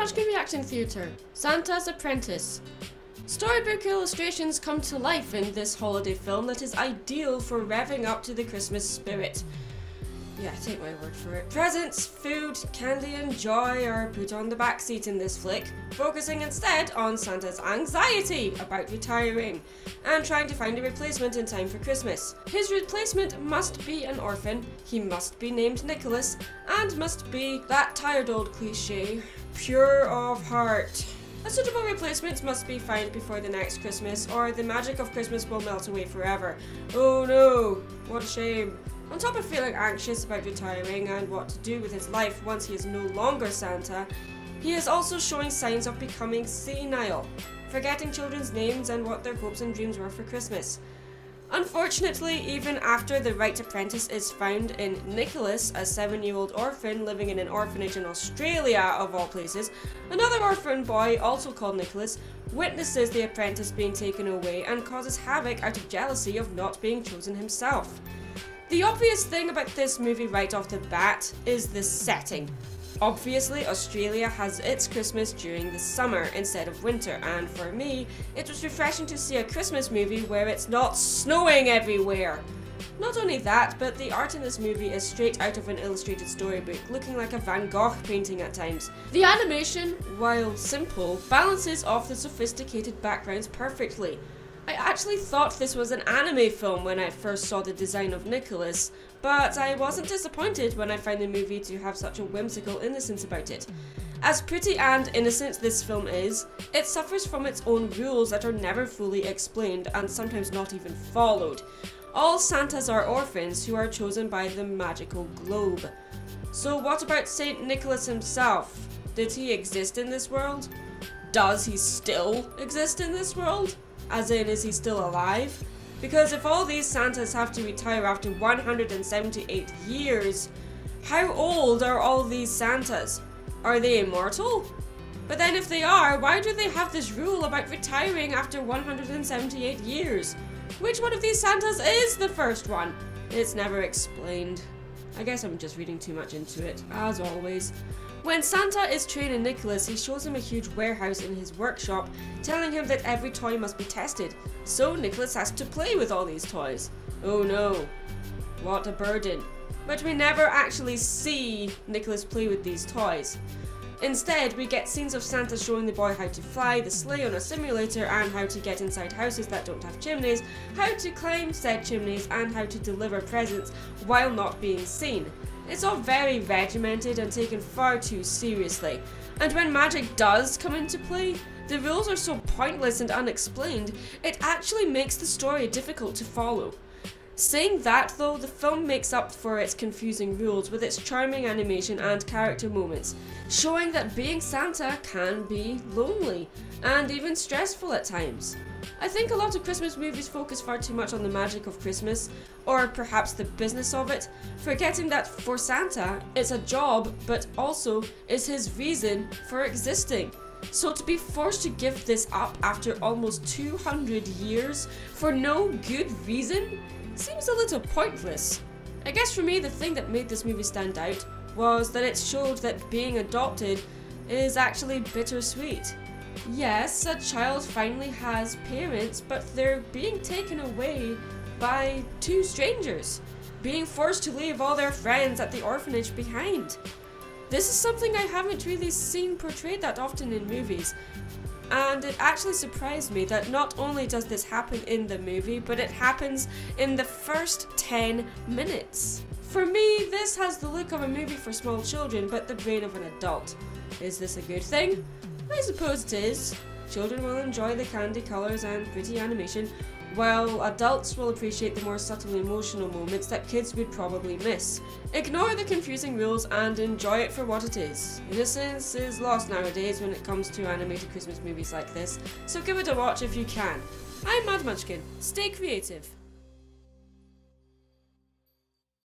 Munchkin Reaction Theatre, Santa's Apprentice. Storybook illustrations come to life in this holiday film that is ideal for revving up to the Christmas spirit. Yeah, take my word for it. Presents, food, candy and joy are put on the back seat in this flick, focusing instead on Santa's anxiety about retiring and trying to find a replacement in time for Christmas. His replacement must be an orphan, he must be named Nicholas, and must be that tired old cliche, pure of heart. A suitable replacement must be found before the next Christmas, or the magic of Christmas will melt away forever. Oh no, what a shame. On top of feeling anxious about retiring and what to do with his life once he is no longer Santa, he is also showing signs of becoming senile, forgetting children's names and what their hopes and dreams were for Christmas. Unfortunately, even after the right apprentice is found in Nicholas, a 7-year-old orphan living in an orphanage in Australia of all places, another orphan boy, also called Nicholas, witnesses the apprentice being taken away and causes havoc out of jealousy of not being chosen himself. The obvious thing about this movie right off the bat is the setting. Obviously, Australia has its Christmas during the summer instead of winter, and for me, it was refreshing to see a Christmas movie where it's not snowing everywhere. Not only that, but the art in this movie is straight out of an illustrated storybook, looking like a Van Gogh painting at times. The animation, while simple, balances off the sophisticated backgrounds perfectly. I actually thought this was an anime film when I first saw the design of Nicholas, but I wasn't disappointed when I found the movie to have such a whimsical innocence about it. As pretty and innocent this film is, it suffers from its own rules that are never fully explained and sometimes not even followed. All Santas are orphans who are chosen by the magical globe. So what about Saint Nicholas himself? Did he exist in this world? Does he still exist in this world? As in, is he still alive? Because if all these Santas have to retire after 178 years, how old are all these Santas? Are they immortal? But then if they are, why do they have this rule about retiring after 178 years? Which one of these Santas is the first one? It's never explained. I guess I'm just reading too much into it, as always. When Santa is training Nicholas, he shows him a huge warehouse in his workshop, telling him that every toy must be tested, so Nicholas has to play with all these toys. Oh no, what a burden. But we never actually see Nicholas play with these toys. Instead, we get scenes of Santa showing the boy how to fly the sleigh on a simulator and how to get inside houses that don't have chimneys, how to climb said chimneys, and how to deliver presents while not being seen. It's all very regimented and taken far too seriously. And when magic does come into play, the rules are so pointless and unexplained, it actually makes the story difficult to follow. Saying that though, the film makes up for its confusing rules with its charming animation and character moments, showing that being Santa can be lonely and even stressful at times. I think a lot of Christmas movies focus far too much on the magic of Christmas, or perhaps the business of it, forgetting that for Santa, it's a job, but also is his reason for existing. So to be forced to give this up after almost 200 years for no good reason seems a little pointless. I guess for me, the thing that made this movie stand out was that it showed that being adopted is actually bittersweet. Yes, a child finally has parents, but they're being taken away by two strangers, being forced to leave all their friends at the orphanage behind. This is something I haven't really seen portrayed that often in movies, and it actually surprised me that not only does this happen in the movie, but it happens in the first 10 minutes. For me, this has the look of a movie for small children, but the brain of an adult. Is this a good thing? I suppose it is. Children will enjoy the candy colours and pretty animation, while adults will appreciate the more subtle emotional moments that kids would probably miss. Ignore the confusing rules and enjoy it for what it is. Innocence is lost nowadays when it comes to animated Christmas movies like this, so give it a watch if you can. I'm Mad Munchkin. Stay creative.